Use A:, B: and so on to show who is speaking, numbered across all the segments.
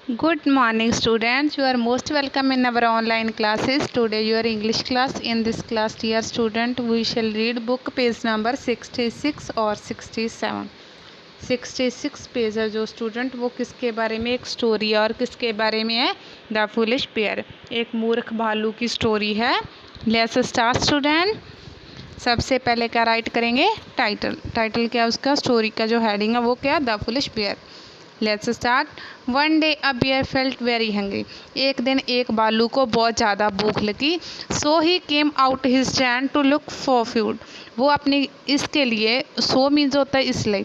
A: Good morning students, you are most welcome in our online classes. Today your English class. In this class dear student, we shall read book page number 66 और 67. 66 page है जो student, वो किसके बारे में, एक story है और किसके बारे में है, द फूलिश पेयर, एक मूर्ख भालू की स्टोरी है. Let's start student. सबसे पहले क्या राइट करेंगे, टाइटल क्या उसका, स्टोरी का जो हेडिंग है वो क्या, the foolish bear. Let's start. One day a bear felt very hungry. एक दिन एक भालू को बहुत ज़्यादा भूख लगी. So he came out his den to look for food. वो अपने इसके लिए, सो मीन्स होता है इसलिए,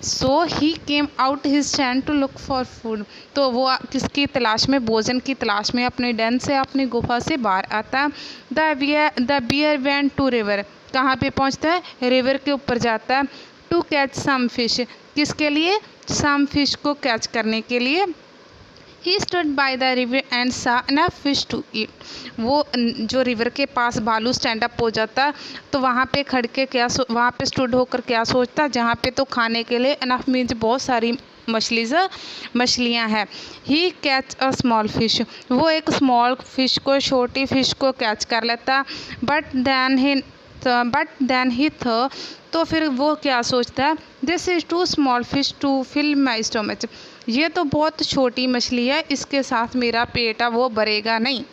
A: so he came out his den to look for food. तो वो किसकी तलाश में, भोजन की तलाश में अपने डैन से, अपनी गुफा से बाहर आता. The bear went to river. कहाँ पे पहुँचता है, रिवर के ऊपर जाता है. To catch some fish. किसके लिए, सम फिश को कैच करने के लिए. He stood by the river and saw enough fish to eat. वो जो रिवर के पास भालू स्टैंड अप हो जाता, तो वहाँ पे खड़ के क्या वहाँ पे स्टूड होकर क्या सोचता, जहाँ पे तो खाने के लिए इनफ मीन्स बहुत सारी मछलियाँ हैं. ही कैच अ स्मॉल फिश. वो एक स्मॉल फिश को, छोटी फिश को कैच कर लेता. बट देन ही तो फिर वो क्या सोचता है, this is too small fish to fill my stomach. ये तो बहुत छोटी मछली है, इसके साथ मेरा पेट है वो भरेगा नहीं.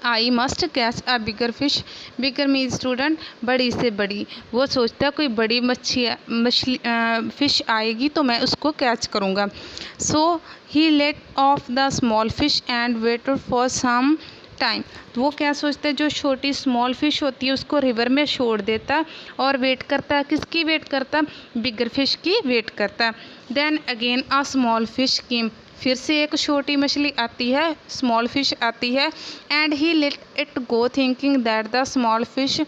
A: I must catch a bigger fish. Bigger mean student बड़ी से बड़ी. वो सोचता है कोई बड़ी मछली फिश आएगी तो मैं उसको कैच करूँगा. So he let off the small fish and waited for some time. वो क्या सोचता है, जो छोटी स्मॉल फिश होती है उसको रिवर में छोड़ देता और वेट करता है. किसकी वेट करता, बिगर फिश की वेट करता. Then again a small fish came. फिर से एक छोटी मछली आती है, स्मॉल फिश आती है. And he let it go thinking that the small fish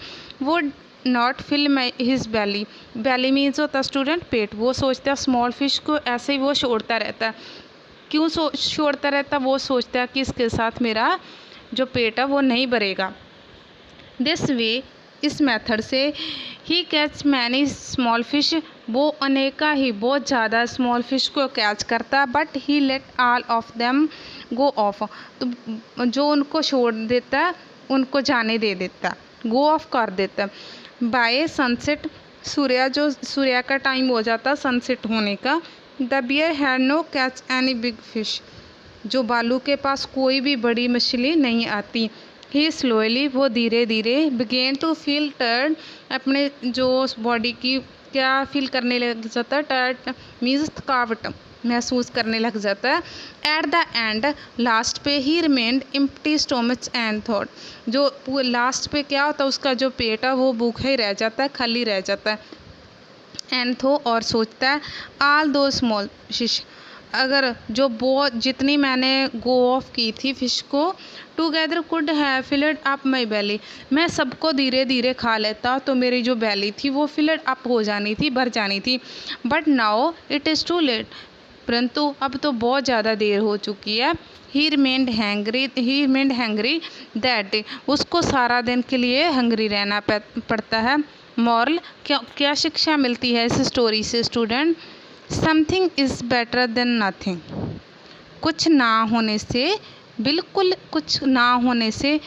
A: would not fill his belly. Belly means होता स्टूडेंट पेट. वो सोचता है स्मॉल फिश को ऐसे ही वो छोड़ता रहता है. क्यों छोड़ता रहता, वो सोचता है कि इसके साथ मेरा जो पेट है वो नहीं भरेगा. दिस वे, इस मेथड से, ही कैच मैनी स्मॉल फिश. वो अनेका ही बहुत ज़्यादा स्मॉल फिश को कैच करता. But he let all of them go of. तो जो उनको छोड़ देता, उनको जाने दे देता, गो ऑफ कर देता. बाय सनसेट, सूर्य का टाइम हो जाता सनसेट होने का. The bear had no catch any big fish. जो भालू के पास कोई भी बड़ी मछली नहीं आती. ही स्लोली, वो धीरे धीरे, बिगेन टू फील टर्ड. अपने जो बॉडी की क्या फील करने लग जाता है, टर्ड मीन्स थकावट महसूस करने लग जाता है. एट द एंड, लास्ट पे, ही remained empty stomach and thought. जो लास्ट पे क्या होता है, उसका जो पेट है वो भूखा ही रह जाता है, खाली रह जाता है. एंड थो, और सोचता है, ऑल दो स्मॉल फिश. अगर जो बहुत जितनी मैंने गो ऑफ की थी फिश को, together could have filled up my belly. मैं सबको धीरे धीरे खा लेता तो मेरी जो बैली थी वो फिल्ड अप हो जानी थी, भर जानी थी. But now it is too late. परंतु अब तो बहुत ज़्यादा देर हो चुकी है. He remained hungry that day. उसको सारा दिन के लिए हंग्री रहना पड़ता है. मॉरल, क्या शिक्षा मिलती है इस स्टोरी से student. Something is better than nothing. कुछ ना होने से, बिल्कुल कुछ ना होने से,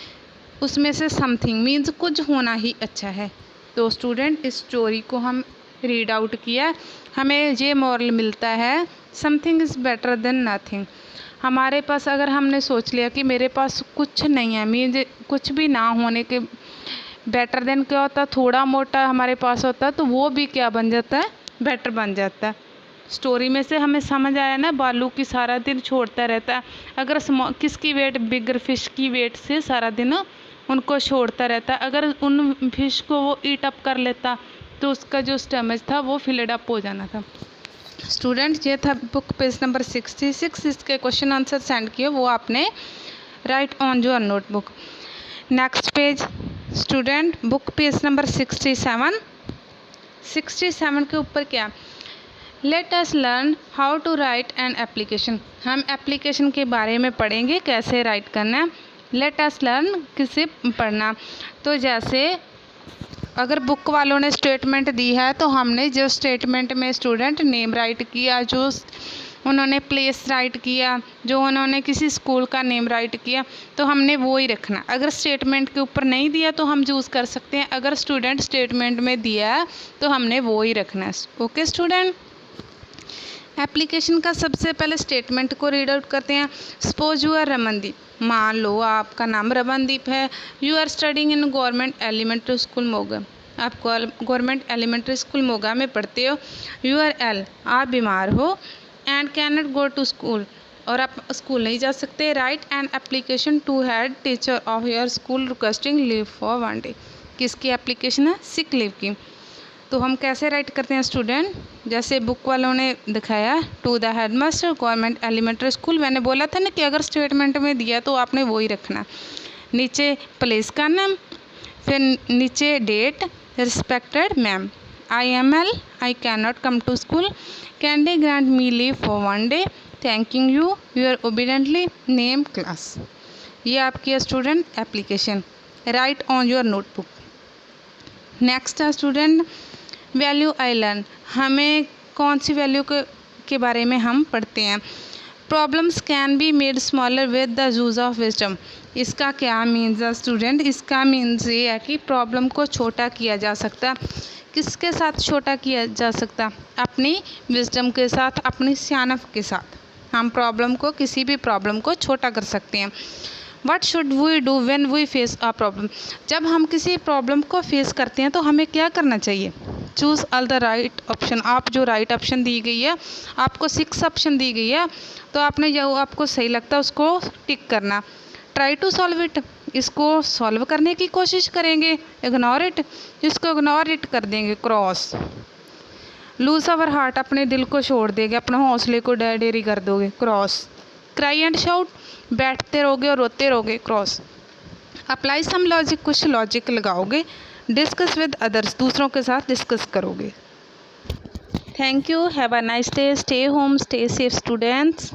A: उसमें से समथिंग मीन्स कुछ होना ही अच्छा है. तो स्टूडेंट इस स्टोरी को हम रीड आउट किया, हमें ये मॉरल मिलता है, something is better than nothing. हमारे पास अगर हमने सोच लिया कि मेरे पास कुछ नहीं है, मीन्स कुछ भी ना होने के, बेटर देन क्या होता है, थोड़ा मोटा हमारे पास होता है तो वो भी क्या बन जाता है, बेटर बन जाता है. स्टोरी में से हमें समझ आया ना, भालू की सारा दिन छोड़ता रहता है. अगर किसकी वेट, बिगर फिश की वेट से सारा दिन उनको छोड़ता रहता. अगर उन फिश को वो ईट अप कर लेता तो उसका जो स्टमच था वो फिल्ड अप हो जाना था. स्टूडेंट ये था बुक पेज नंबर 66. इसके क्वेश्चन आंसर सेंड किए, वो आपने write on your notebook. Next page student, book page number 67. 67 के ऊपर क्या, let us learn how to write an application. हम एप्लीकेशन के बारे में पढ़ेंगे, कैसे राइट करना है. लेट अस लर्न, किसे पढ़ना. तो जैसे अगर बुक वालों ने स्टेटमेंट दी है तो हमने जो स्टेटमेंट में स्टूडेंट नेम राइट किया, जो उन्होंने प्लेस राइट किया, जो उन्होंने किसी स्कूल का नेम राइट किया, तो हमने वो ही रखना। अगर स्टेटमेंट के ऊपर नहीं दिया तो हम चूज़ कर सकते हैं, अगर स्टूडेंट स्टेटमेंट में दिया है तो हमने वो ही रखना है। ओके स्टूडेंट, एप्लीकेशन का सबसे पहले स्टेटमेंट को रीड आउट करते हैं। सपोज यू आर रमनदीप, मान लो आपका नाम रमनदीप है। You are studying in government elementary school Moga, आप गवर्नमेंट एलिमेंट्री स्कूल मोगा में पढ़ते हो। यू आर एल, आप बीमार हो। And can not go to school, और आप स्कूल नहीं जा सकते। Write an application to head teacher of your school requesting leave for 1 day, किसकी एप्लीकेशन है? सिक लीव की। तो हम कैसे राइट करते हैं स्टूडेंट? जैसे बुक वालों ने दिखाया, to the headmaster government elementary school. मैंने बोला था ना कि अगर स्टेटमेंट में दिया तो आपने वो ही रखना। नीचे प्लेस का नाम, फिर नीचे date, respected ma'am. IML, I cannot come to school. Can they grant me leave for 1 day? Thanking you, your obediently name class. ये आपकी है student application. Right on your notebook. Next है स्टूडेंट वैल्यू आई लर्न। हमें कौन सी value के बारे में हम पढ़ते हैं? Problems can be made smaller with the use of wisdom. इसका क्या मीन्स है स्टूडेंट? इसका मीन्स ये है कि प्रॉब्लम को छोटा किया जा सकता। किसके साथ छोटा किया जा सकता? अपनी विजडम के साथ, अपनी सियानत के साथ हम प्रॉब्लम को, किसी भी प्रॉब्लम को छोटा कर सकते हैं। What should we do when we face a problem? जब हम किसी प्रॉब्लम को फेस करते हैं तो हमें क्या करना चाहिए? Choose all the right option. आप जो राइट ऑप्शन दी गई है, आपको 6 ऑप्शन दी गई है, तो आपने जो आपको सही लगता है उसको टिक करना। ट्राई टू सॉल्व इट, इसको सॉल्व करने की कोशिश करेंगे। इग्नोर इट, इसको इग्नोर इट कर देंगे, क्रॉस। लूज अवर हार्ट, अपने दिल को छोड़ देंगे, अपने हौसले को डेरी कर दोगे, क्रॉस। क्राई एंड शाउट, बैठते रहोगे और रोते रहोगे, क्रॉस। अप्लाई सम लॉजिक, कुछ लॉजिक लगाओगे। डिस्कस विद अदर्स, दूसरों के साथ डिस्कस करोगे। Thank you, have a nice day, stay home, stay safe students.